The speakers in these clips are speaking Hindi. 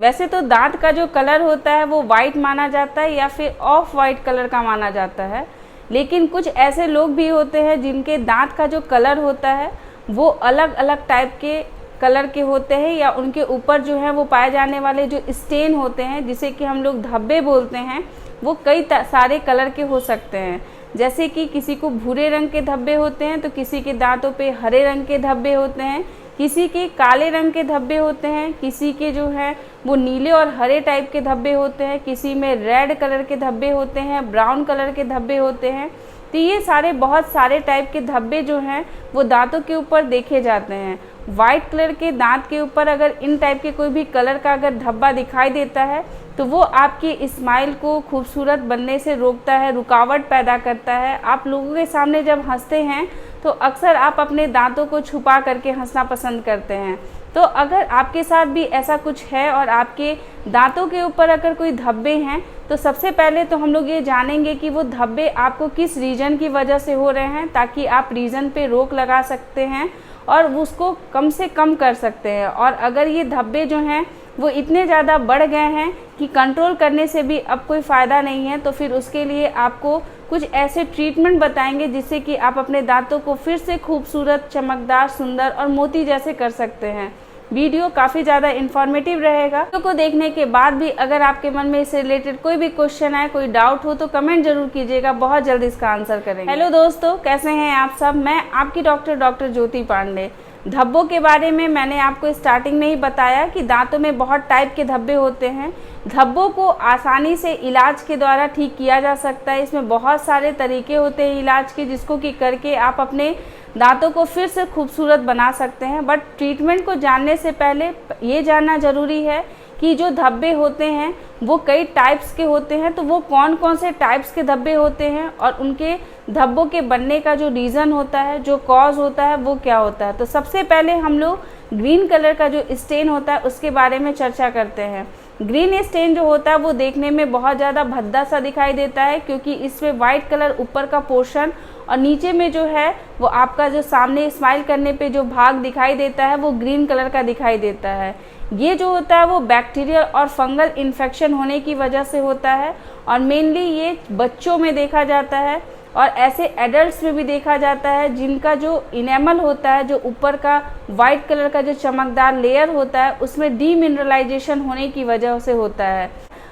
वैसे तो दांत का जो कलर होता है वो वाइट माना जाता है या फिर ऑफ वाइट कलर का माना जाता है, लेकिन कुछ ऐसे लोग भी होते हैं जिनके दांत का जो कलर होता है वो अलग अलग टाइप के कलर के होते हैं, या उनके ऊपर जो है वो पाए जाने वाले जो स्टेन होते हैं जिसे कि हम लोग धब्बे बोलते हैं, वो कई सारे कलर के हो सकते हैं। जैसे कि किसी को भूरे रंग के धब्बे होते हैं, तो किसी के दांतों पे हरे रंग के धब्बे होते हैं, किसी के काले रंग के धब्बे होते हैं, किसी के जो है वो नीले और हरे टाइप के धब्बे होते हैं, किसी में रेड कलर के धब्बे होते हैं, ब्राउन कलर के धब्बे होते हैं। तो ये सारे बहुत सारे टाइप के धब्बे जो हैं वो दांतों के ऊपर देखे जाते हैं। वाइट कलर के दांत के ऊपर अगर इन टाइप के कोई भी कलर का अगर धब्बा दिखाई देता है तो वो आपकी स्माइल को खूबसूरत बनने से रोकता है, रुकावट पैदा करता है। आप लोगों के सामने जब हंसते हैं तो अक्सर आप अपने दांतों को छुपा करके हंसना पसंद करते हैं। तो अगर आपके साथ भी ऐसा कुछ है और आपके दांतों के ऊपर अगर कोई धब्बे हैं, तो सबसे पहले तो हम लोग ये जानेंगे कि वो धब्बे आपको किस रीज़न की वजह से हो रहे हैं, ताकि आप रीज़न पे रोक लगा सकते हैं और उसको कम से कम कर सकते हैं। और अगर ये धब्बे जो हैं वो इतने ज़्यादा बढ़ गए हैं कि कंट्रोल करने से भी अब कोई फ़ायदा नहीं है, तो फिर उसके लिए आपको कुछ ऐसे ट्रीटमेंट बताएंगे जिससे कि आप अपने दांतों को फिर से खूबसूरत, चमकदार, सुंदर और मोती जैसे कर सकते हैं। वीडियो काफ़ी ज़्यादा इन्फॉर्मेटिव रहेगा। वीडियो को देखने के बाद भी अगर आपके मन में इससे रिलेटेड कोई भी क्वेश्चन आए, कोई डाउट हो, तो कमेंट जरूर कीजिएगा, बहुत जल्द इसका आंसर करेंगे। हेलो दोस्तों, कैसे हैं आप सब? मैं आपकी डॉक्टर ज्योति पांडे। धब्बों के बारे में मैंने आपको स्टार्टिंग में ही बताया कि दांतों में बहुत टाइप के धब्बे होते हैं। धब्बों को आसानी से इलाज के द्वारा ठीक किया जा सकता है। इसमें बहुत सारे तरीके होते हैं इलाज के, जिसको कि करके आप अपने दांतों को फिर से खूबसूरत बना सकते हैं। बट ट्रीटमेंट को जानने से पहले ये जानना ज़रूरी है कि जो धब्बे होते हैं वो कई टाइप्स के होते हैं, तो वो कौन कौन से टाइप्स के धब्बे होते हैं और उनके धब्बों के बनने का जो रीज़न होता है, जो कॉज होता है, वो क्या होता है। तो सबसे पहले हम लोग ग्रीन कलर का जो स्टेन होता है उसके बारे में चर्चा करते हैं। ग्रीन स्टेन जो होता है वो देखने में बहुत ज़्यादा भद्दा सा दिखाई देता है, क्योंकि इसमें वाइट कलर ऊपर का पोर्शन और नीचे में जो है वो आपका जो सामने स्माइल करने पे जो भाग दिखाई देता है वो ग्रीन कलर का दिखाई देता है। ये जो होता है वो बैक्टीरियल और फंगल इन्फेक्शन होने की वजह से होता है, और मेनली ये बच्चों में देखा जाता है और ऐसे एडल्ट्स में भी देखा जाता है जिनका जो इनेमल होता है, जो ऊपर का वाइट कलर का जो चमकदार लेयर होता है, उसमें डीमिनरलाइजेशन होने की वजह से होता है।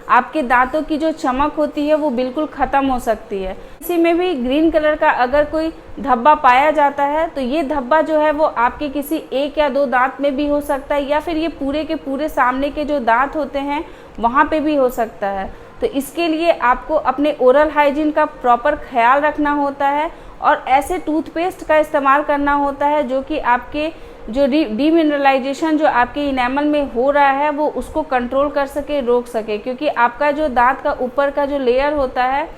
आपके दांतों की जो चमक होती है वो बिल्कुल ख़त्म हो सकती है। इसी में भी ग्रीन कलर का अगर कोई धब्बा पाया जाता है तो ये धब्बा जो है वो आपके किसी एक या दो दांत में भी हो सकता है, या फिर ये पूरे के पूरे सामने के जो दांत होते हैं वहाँ पे भी हो सकता है। तो इसके लिए आपको अपने ओरल हाइजीन का प्रॉपर ख्याल रखना होता है और ऐसे टूथपेस्ट का इस्तेमाल करना होता है जो कि आपके जो डीमिनरलाइजेशन जो आपके इनेमल में हो रहा है वो उसको कंट्रोल कर सके, रोक सके। क्योंकि आपका जो दांत का ऊपर का जो लेयर होता है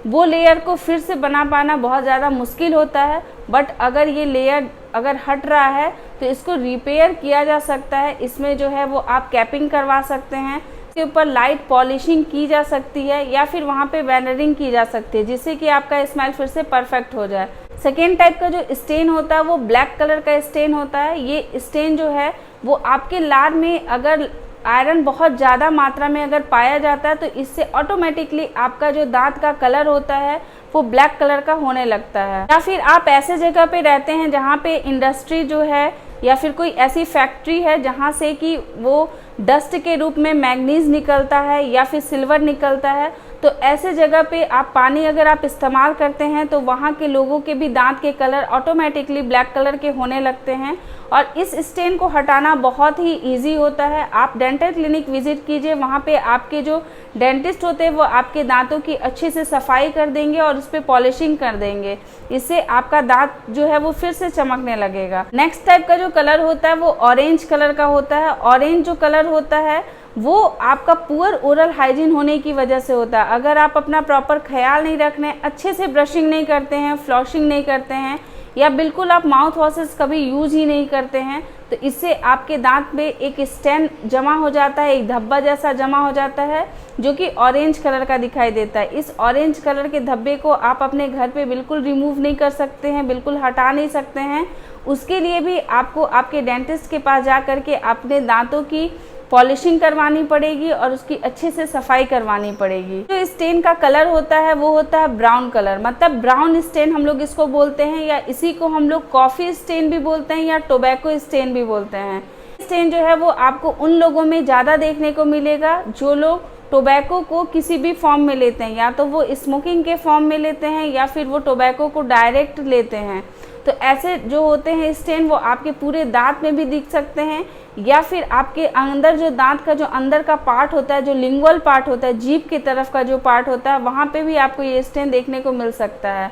वो लेयर को फिर से बना पाना बहुत ज़्यादा मुश्किल होता है। बट अगर ये लेयर अगर हट रहा है तो इसको रिपेयर किया जा सकता है। इसमें जो है वो आप कैपिंग करवा सकते हैं, इसके ऊपर लाइट पॉलिशिंग की जा सकती है, या फिर वहाँ पे वेनरिंग की जा सकती है, जिससे कि आपका स्माइल फिर से परफेक्ट हो जाए। सेकेंड टाइप का जो स्टेन होता है वो ब्लैक कलर का स्टेन होता है। ये स्टेन जो है वो आपके लार में अगर आयरन बहुत ज़्यादा मात्रा में अगर पाया जाता है तो इससे ऑटोमेटिकली आपका जो दांत का कलर होता है वो ब्लैक कलर का होने लगता है। या फिर आप ऐसे जगह पे रहते हैं जहाँ पे इंडस्ट्री जो है या फिर कोई ऐसी फैक्ट्री है जहाँ से कि वो डस्ट के रूप में मैग्नीज निकलता है या फिर सिल्वर निकलता है, तो ऐसे जगह पे आप पानी अगर आप इस्तेमाल करते हैं तो वहाँ के लोगों के भी दांत के कलर ऑटोमेटिकली ब्लैक कलर के होने लगते हैं। और इस स्टेन को हटाना बहुत ही इजी होता है। आप डेंटल क्लिनिक विजिट कीजिए, वहाँ पे आपके जो डेंटिस्ट होते हैं वो आपके दांतों की अच्छे से सफाई कर देंगे और उस पर पॉलिशिंग कर देंगे। इससे आपका दांत जो है वो फिर से चमकने लगेगा। नेक्स्ट टाइप का जो कलर होता है वो ऑरेंज कलर का होता है। ऑरेंज जो कलर होता है वो आपका पुअर ओरल हाइजीन होने की वजह से होता है। अगर आप अपना प्रॉपर ख्याल नहीं रखने, अच्छे से ब्रशिंग नहीं करते हैं, फ्लॉशिंग नहीं करते हैं, या बिल्कुल आप माउथ वॉशेस कभी यूज़ ही नहीं करते हैं, तो इससे आपके दांत पे एक स्टेन जमा हो जाता है, एक धब्बा जैसा जमा हो जाता है जो कि ऑरेंज कलर का दिखाई देता है। इस ऑरेंज कलर के धब्बे को आप अपने घर पे बिल्कुल रिमूव नहीं कर सकते हैं, बिल्कुल हटा नहीं सकते हैं। उसके लिए भी आपको आपके डेंटिस्ट के पास जा कर के अपने दांतों की पॉलिशिंग करवानी पड़ेगी और उसकी अच्छे से सफाई करवानी पड़ेगी। जो स्टेन का कलर होता है वो होता है ब्राउन कलर, मतलब ब्राउन स्टेन हम लोग इसको बोलते हैं, या इसी को हम लोग कॉफ़ी स्टेन भी बोलते हैं या टोबैको स्टेन भी बोलते हैं। स्टेन जो है वो आपको उन लोगों में ज़्यादा देखने को मिलेगा जो लोग टोबैको को किसी भी फॉर्म में लेते हैं, या तो वो स्मोकिंग के फॉर्म में लेते हैं या फिर वो टोबैको को डायरेक्ट लेते हैं। तो ऐसे जो होते हैं स्टेन वो आपके पूरे दांत में भी दिख सकते हैं, या फिर आपके अंदर जो दांत का जो अंदर का पार्ट होता है, जो लिंगुअल पार्ट होता है, जीभ की तरफ का जो पार्ट होता है, वहाँ पे भी आपको ये स्टेन देखने को मिल सकता है।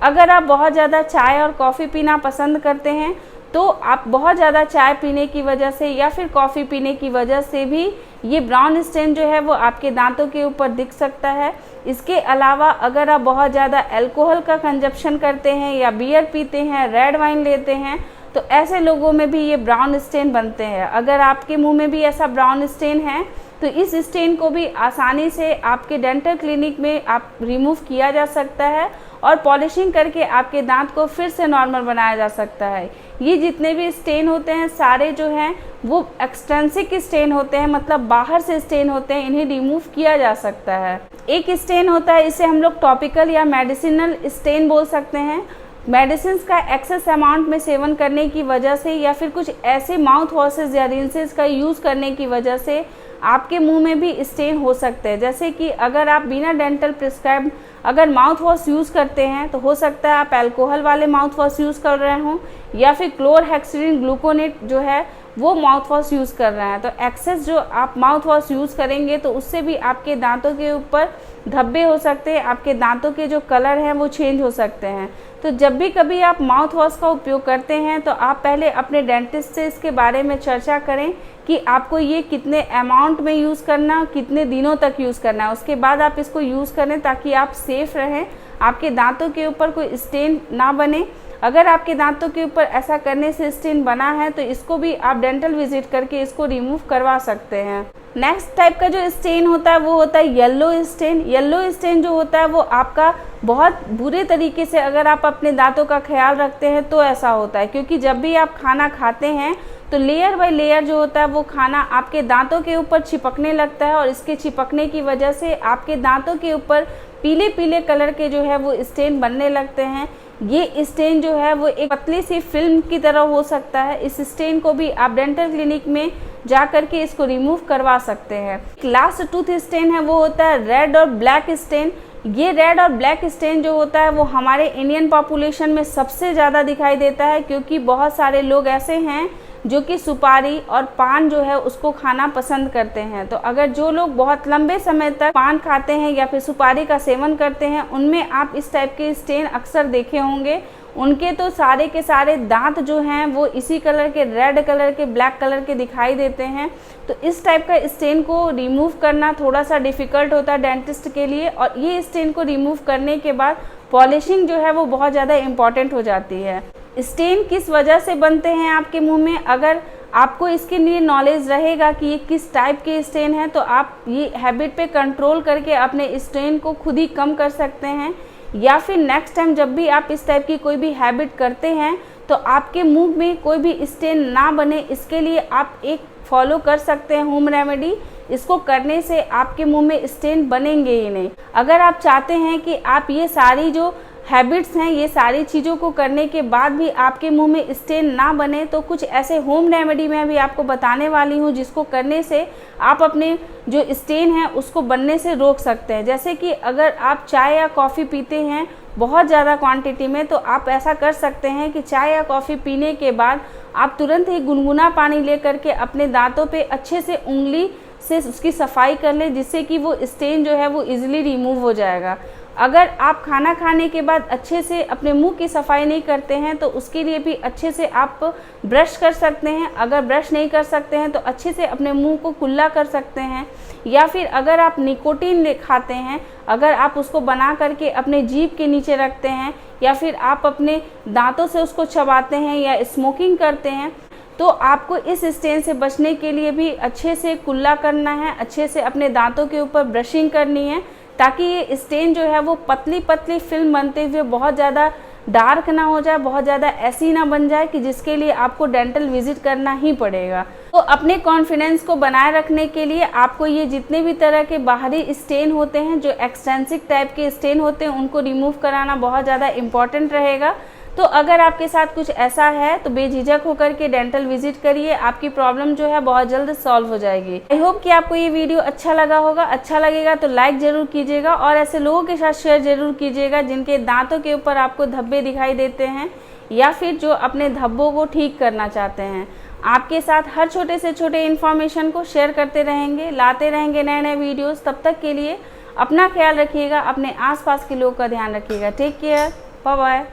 अगर आप बहुत ज़्यादा चाय और कॉफ़ी पीना पसंद करते हैं तो आप बहुत ज़्यादा चाय पीने की वजह से या फिर कॉफ़ी पीने की वजह से भी ये ब्राउन स्टेन जो है वो आपके दांतों के ऊपर दिख सकता है। इसके अलावा अगर आप बहुत ज़्यादा अल्कोहल का कंजप्शन करते हैं या बियर पीते हैं, रेड वाइन लेते हैं, तो ऐसे लोगों में भी ये ब्राउन स्टेन बनते हैं। अगर आपके मुंह में भी ऐसा ब्राउन स्टेन है तो इस स्टेन को भी आसानी से आपके डेंटल क्लिनिक में आप रिमूव किया जा सकता है और पॉलिशिंग करके आपके दांत को फिर से नॉर्मल बनाया जा सकता है। ये जितने भी स्टेन होते हैं सारे जो हैं वो एक्सट्रिंसिक स्टेन होते हैं, मतलब बाहर से स्टेन होते हैं, इन्हें रिमूव किया जा सकता है। एक स्टेन होता है, इसे हम लोग टॉपिकल या मेडिसिनल स्टेन बोल सकते हैं। मेडिसिन का एक्सेस अमाउंट में सेवन करने की वजह से या फिर कुछ ऐसे माउथ वॉशेस या रिंसेस का यूज़ करने की वजह से आपके मुंह में भी स्टेन हो सकते हैं। जैसे कि अगर आप बिना डेंटल प्रिस्क्राइब अगर माउथ वॉश यूज़ करते हैं तो हो सकता है आप अल्कोहल वाले माउथ वॉश यूज़ कर रहे हों या फिर क्लोरहेक्सिडिन ग्लूकोनेट जो है वो माउथ वॉश यूज़ कर रहे हैं। तो एक्सेस जो आप माउथ वॉश यूज़ करेंगे तो उससे भी आपके दांतों के ऊपर धब्बे हो सकते हैं, आपके दांतों के जो कलर हैं वो चेंज हो सकते हैं। तो जब भी कभी आप माउथ वॉश का उपयोग करते हैं तो आप पहले अपने डेंटिस्ट से इसके बारे में चर्चा करें कि आपको ये कितने अमाउंट में यूज़ करना, कितने दिनों तक यूज़ करना है। उसके बाद आप इसको यूज़ करें ताकि आप सेफ़ रहें, आपके दांतों के ऊपर कोई स्टेन ना बने। अगर आपके दांतों के ऊपर ऐसा करने से स्टेन बना है तो इसको भी आप डेंटल विजिट करके इसको रिमूव करवा सकते हैं। नेक्स्ट टाइप का जो स्टेन होता है वो होता है येलो स्टेन। येलो स्टेन जो होता है वो आपका बहुत बुरे तरीके से अगर आप अपने दांतों का ख्याल रखते हैं तो ऐसा होता है, क्योंकि जब भी आप खाना खाते हैं तो लेयर बाय लेयर जो होता है वो खाना आपके दांतों के ऊपर चिपकने लगता है और इसके चिपकने की वजह से आपके दांतों के ऊपर पीले पीले कलर के जो है वो स्टेन बनने लगते हैं। ये स्टेन जो है वो एक पतली सी फिल्म की तरह हो सकता है। इस स्टेन को भी आप डेंटल क्लिनिक में जा करके इसको रिमूव करवा सकते हैं। लास्ट टूथ स्टेन है वो होता है रेड और ब्लैक स्टेन। ये रेड और ब्लैक स्टेन जो होता है वो हमारे इंडियन पॉपुलेशन में सबसे ज़्यादा दिखाई देता है, क्योंकि बहुत सारे लोग ऐसे हैं जो कि सुपारी और पान जो है उसको खाना पसंद करते हैं। तो अगर जो लोग बहुत लंबे समय तक पान खाते हैं या फिर सुपारी का सेवन करते हैं उनमें आप इस टाइप के स्टेन अक्सर देखे होंगे। उनके तो सारे के सारे दांत जो हैं वो इसी कलर के, रेड कलर के, ब्लैक कलर के दिखाई देते हैं। तो इस टाइप का स्टेन को रिमूव करना थोड़ा सा डिफ़िकल्ट होता है डेंटिस्ट के लिए, और ये स्टेन को रिमूव करने के बाद पॉलिशिंग जो है वो बहुत ज़्यादा इम्पॉर्टेंट हो जाती है। स्टेन किस वजह से बनते हैं आपके मुंह में, अगर आपको इसके लिए नॉलेज रहेगा कि ये किस टाइप के स्टेन है तो आप ये हैबिट पे कंट्रोल करके अपने स्टेन को खुद ही कम कर सकते हैं। या फिर नेक्स्ट टाइम जब भी आप इस टाइप की कोई भी हैबिट करते हैं तो आपके मुंह में कोई भी स्टेन ना बने, इसके लिए आप एक फॉलो कर सकते हैं होम रेमेडी। इसको करने से आपके मुंह में स्टेन बनेंगे ही नहीं। अगर आप चाहते हैं कि आप ये सारी जो हैबिट्स हैं, ये सारी चीज़ों को करने के बाद भी आपके मुंह में स्टेन ना बने, तो कुछ ऐसे होम रेमेडी मैं भी आपको बताने वाली हूँ जिसको करने से आप अपने जो स्टेन है उसको बनने से रोक सकते हैं। जैसे कि अगर आप चाय या कॉफ़ी पीते हैं बहुत ज़्यादा क्वांटिटी में, तो आप ऐसा कर सकते हैं कि चाय या कॉफ़ी पीने के बाद आप तुरंत ही गुनगुना पानी ले करके अपने दांतों पे अच्छे से उंगली से उसकी सफाई कर लें, जिससे कि वो स्टेन जो है वो इजीली रिमूव हो जाएगा। अगर आप खाना खाने के बाद अच्छे से अपने मुंह की सफाई नहीं करते हैं तो उसके लिए भी अच्छे से आप ब्रश कर सकते हैं। अगर ब्रश नहीं कर सकते हैं तो अच्छे से अपने मुंह को कुल्ला कर सकते हैं। या फिर अगर आप निकोटीन खाते हैं, अगर आप उसको बना करके अपने जीभ के नीचे रखते हैं या फिर आप अपने दांतों से उसको चबाते हैं या स्मोकिंग करते हैं, तो आपको इस स्टेन से बचने के लिए भी अच्छे से कुल्ला करना है, अच्छे से अपने दांतों के ऊपर ब्रशिंग करनी है, ताकि ये स्टेन जो है वो पतली पतली फिल्म बनते हुए बहुत ज़्यादा डार्क ना हो जाए, बहुत ज़्यादा ऐसी ना बन जाए कि जिसके लिए आपको डेंटल विजिट करना ही पड़ेगा। तो अपने कॉन्फिडेंस को बनाए रखने के लिए आपको ये जितने भी तरह के बाहरी स्टेन होते हैं, जो एक्सटेंसिव टाइप के स्टेन होते हैं, उनको रिमूव कराना बहुत ज़्यादा इम्पॉर्टेंट रहेगा। तो अगर आपके साथ कुछ ऐसा है तो बेझिझक होकर के डेंटल विजिट करिए, आपकी प्रॉब्लम जो है बहुत जल्द सॉल्व हो जाएगी। आई होप कि आपको ये वीडियो अच्छा लगा होगा। अच्छा लगेगा तो लाइक ज़रूर कीजिएगा और ऐसे लोगों के साथ शेयर ज़रूर कीजिएगा जिनके दांतों के ऊपर आपको धब्बे दिखाई देते हैं या फिर जो अपने धब्बों को ठीक करना चाहते हैं। आपके साथ हर छोटे से छोटे इन्फॉर्मेशन को शेयर करते रहेंगे, लाते रहेंगे नए नए वीडियोज़। तब तक के लिए अपना ख्याल रखिएगा, अपने आसपास के लोग का ध्यान रखिएगा। Take care, bye bye.